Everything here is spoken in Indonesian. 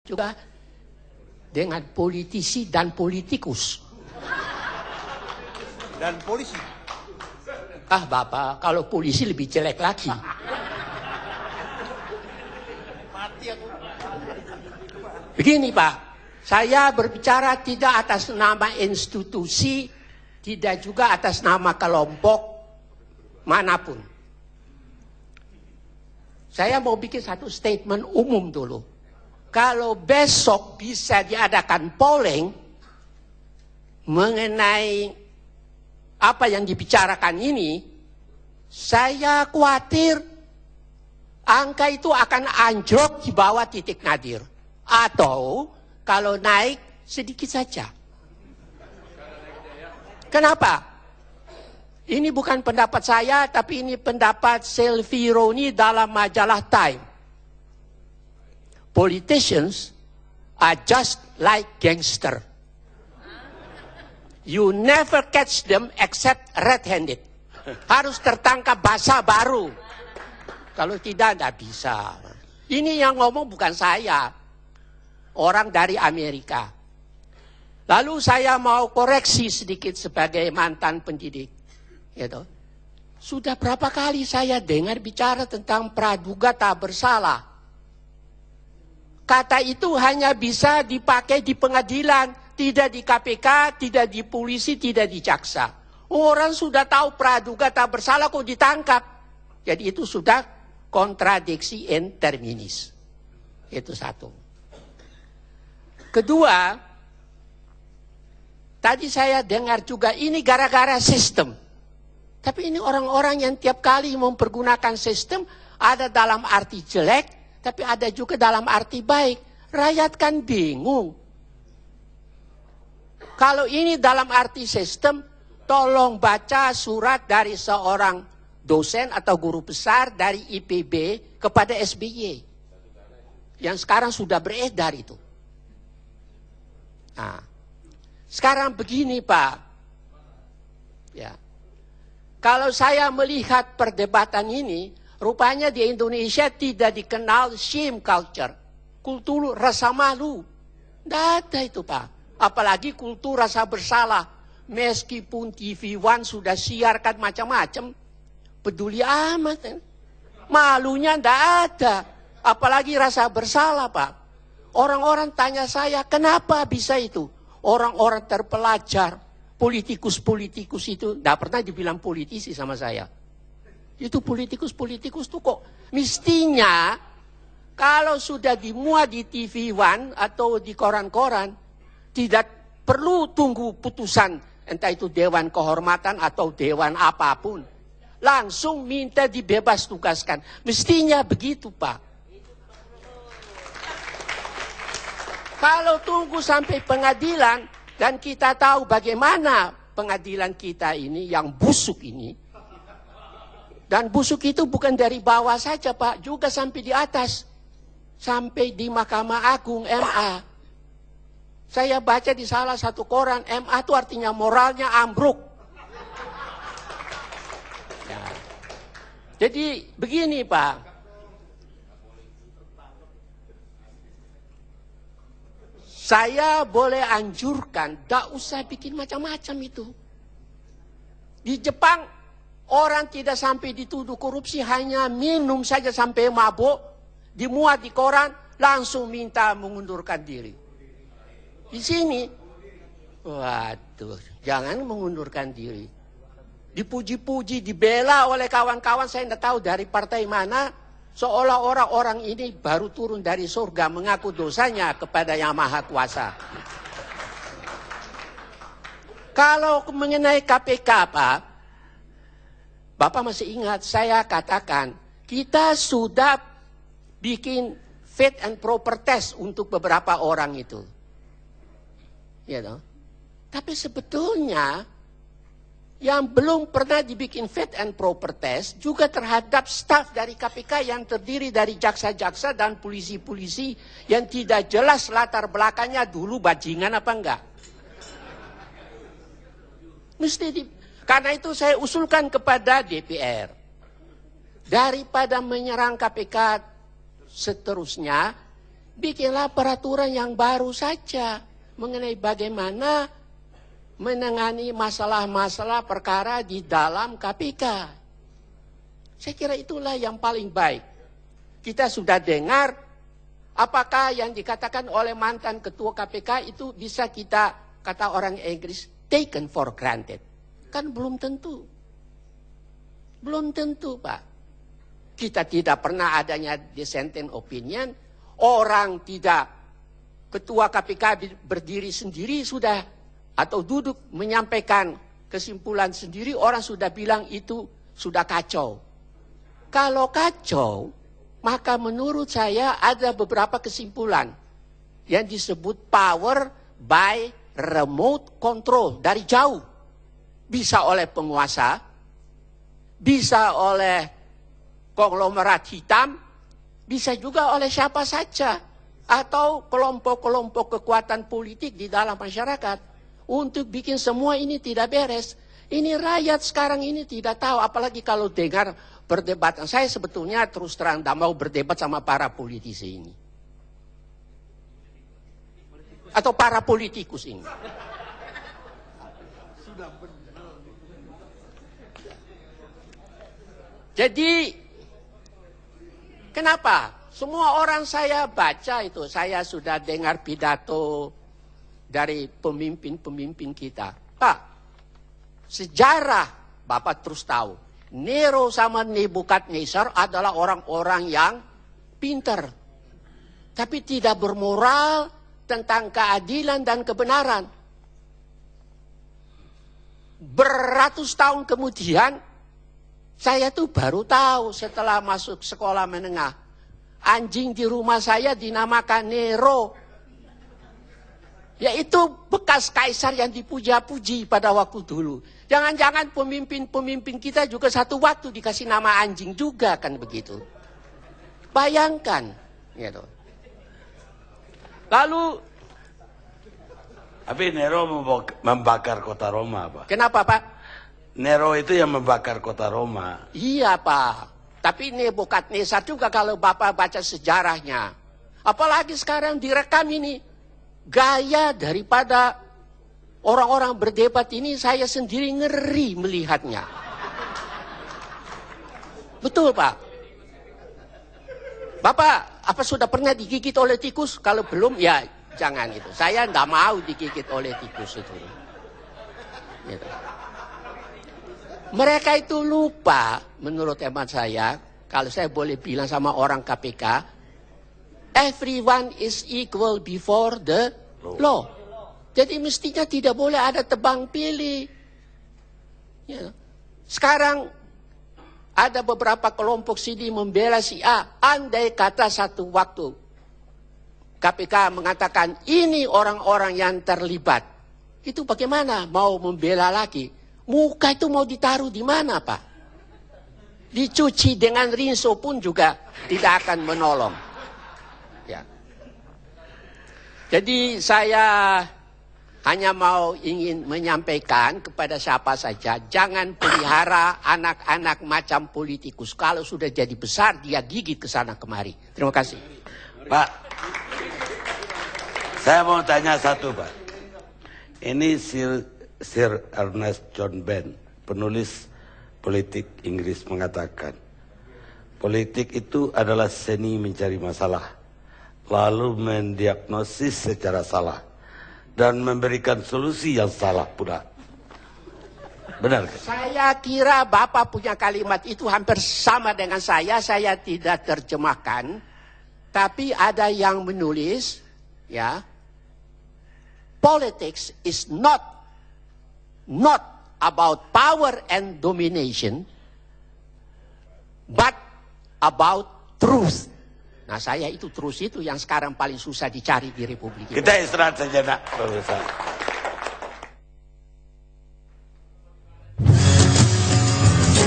juga dengan politisi dan politikus. Dan polisi. Ah Bapak, kalau polisi lebih jelek lagi. Mati aku. Begini Pak, saya berbicara tidak atas nama institusi, tidak juga atas nama kelompok manapun. Saya mau bikin satu statement umum dulu. Kalau besok bisa diadakan polling mengenai apa yang dibicarakan ini, saya khawatir angka itu akan anjlok di bawah titik nadir. Atau kalau naik sedikit saja. Kenapa? Ini bukan pendapat saya, tapi ini pendapat Selvironi dalam majalah Time. Politicians are just like gangster. You never catch them except red-handed. Harus tertangkap basah baru. Kalau tidak bisa. Ini yang ngomong bukan saya. Orang dari Amerika. Lalu saya mau koreksi sedikit sebagai mantan pendidik. Gitu. Sudah berapa kali saya dengar bicara tentang praduga tak bersalah. Kata itu hanya bisa dipakai di pengadilan, tidak di KPK, tidak di polisi, tidak di jaksa. Orang sudah tahu praduga tak bersalah kok ditangkap. Jadi itu sudah kontradiksi in terminis. Itu satu. Kedua, tadi saya dengar juga ini gara-gara sistem. Tapi ini orang-orang yang tiap kali mempergunakan sistem ada dalam arti jelek, tapi ada juga dalam arti baik. Rakyat kan bingung. Kalau ini dalam arti sistem, tolong baca surat dari seorang dosen atau guru besar dari IPB kepada SBY. Yang sekarang sudah beredar itu. Nah, sekarang begini Pak. Ya. Kalau saya melihat perdebatan ini, rupanya di Indonesia tidak dikenal shame culture. Kultur rasa malu. Tidak ada itu Pak. Apalagi kultur rasa bersalah. Meskipun TV One sudah siarkan macam-macam. Peduli amat. Malunya tidak ada. Apalagi rasa bersalah Pak. Orang-orang tanya saya, kenapa bisa itu? Orang-orang terpelajar, politikus-politikus itu, tidak pernah dibilang politisi sama saya. Itu politikus-politikus itu kok mestinya kalau sudah dimuat di TV One atau di koran-koran, tidak perlu tunggu putusan, entah itu Dewan Kehormatan atau Dewan apapun. Langsung minta dibebas tugaskan. Mestinya begitu Pak. Kalau tunggu sampai pengadilan, dan kita tahu bagaimana pengadilan kita ini yang busuk ini. Dan busuk itu bukan dari bawah saja Pak, juga sampai di atas. Sampai di Mahkamah Agung MA. Saya baca di salah satu koran, MA itu artinya moralnya ambruk. Ya. Jadi begini Pak. Saya boleh anjurkan, tidak usah bikin macam-macam itu. Di Jepang, orang tidak sampai dituduh korupsi, hanya minum saja sampai mabuk, dimuat di koran, langsung minta mengundurkan diri. Di sini, waduh, jangan mengundurkan diri. Dipuji-puji, dibela oleh kawan-kawan, saya tidak tahu dari partai mana, seolah-olah orang ini baru turun dari surga mengaku dosanya kepada Yang Maha Kuasa. Kalau mengenai KPK Pak, Bapak masih ingat saya katakan kita sudah bikin fit and proper test untuk beberapa orang itu. Ya toh? Tapi sebetulnya yang belum pernah dibikin fit and proper test juga terhadap staf dari KPK yang terdiri dari jaksa-jaksa dan polisi-polisi yang tidak jelas latar belakangnya dulu bajingan apa enggak. Karena itu saya usulkan kepada DPR. Daripada menyerang KPK seterusnya, bikinlah peraturan yang baru saja mengenai bagaimana menangani masalah-masalah perkara di dalam KPK. Saya kira itulah yang paling baik. Kita sudah dengar apakah yang dikatakan oleh mantan ketua KPK itu bisa kita, kata orang Inggris, taken for granted. Kan belum tentu. Belum tentu, Pak. Kita tidak pernah adanya dissenting opinion. Orang tidak, ketua KPK berdiri sendiri sudah, atau duduk menyampaikan kesimpulan sendiri, orang sudah bilang itu sudah kacau. Kalau kacau, maka menurut saya ada beberapa kesimpulan yang disebut power by remote control, dari jauh. Bisa oleh penguasa, bisa oleh konglomerat hitam, bisa juga oleh siapa saja, atau kelompok-kelompok kekuatan politik di dalam masyarakat, untuk bikin semua ini tidak beres. Ini rakyat sekarang ini tidak tahu, apalagi kalau dengar perdebatan. Saya sebetulnya terus terang tidak mau berdebat sama para politisi ini. Atau para politikus ini. Jadi, kenapa? Semua orang saya baca itu, saya sudah dengar pidato dari pemimpin-pemimpin kita. Pak, sejarah Bapak terus tahu, Nero sama Nebukadnezar adalah orang-orang yang pintar, tapi tidak bermoral tentang keadilan dan kebenaran. Beratus tahun kemudian, saya tuh baru tahu setelah masuk sekolah menengah, anjing di rumah saya dinamakan Nero. Yaitu bekas kaisar yang dipuja-puji pada waktu dulu. Jangan-jangan pemimpin-pemimpin kita juga satu waktu dikasih nama anjing juga, kan begitu. Bayangkan. Gitu. Lalu, tapi Nero membakar kota Roma, Pak. kenapa Pak? Nero itu yang membakar kota Roma. Iya Pak. Tapi Nebukadnezar juga kalau Bapak baca sejarahnya. Apalagi sekarang direkam ini. Gaya daripada orang-orang berdebat ini saya sendiri ngeri melihatnya. Betul Pak. Bapak, apa sudah pernah digigit oleh tikus? Kalau belum ya jangan itu. Saya tidak mau digigit oleh tikus itu. Gitu. Mereka itu lupa, menurut hemat saya, kalau saya boleh bilang sama orang KPK, everyone is equal before the law. Jadi mestinya tidak boleh ada tebang pilih. Ya. Sekarang ada beberapa kelompok sini membela si A. Andai kata satu waktu KPK mengatakan ini orang-orang yang terlibat, itu bagaimana mau membela lagi? Muka itu mau ditaruh di mana, Pak? Dicuci dengan rinso pun juga tidak akan menolong. Ya. Jadi saya hanya ingin menyampaikan kepada siapa saja, jangan pelihara anak-anak macam politikus. Kalau sudah jadi besar, dia gigit ke sana kemari. Terima kasih. Pak, saya mau tanya satu, Pak. Ini Sir Ernest John Ben, penulis politik Inggris, mengatakan, politik itu adalah seni mencari masalah, lalu mendiagnosis secara salah, dan memberikan solusi yang salah pula. Benar kan? Saya kira Bapak punya kalimat itu hampir sama dengan saya tidak terjemahkan, tapi ada yang menulis, ya, politics is not about power and domination, but about truth. Nah, saya itu terus itu yang sekarang paling susah dicari di Republik Indonesia. Kita istirahat saja, nak, Pak Ustaz.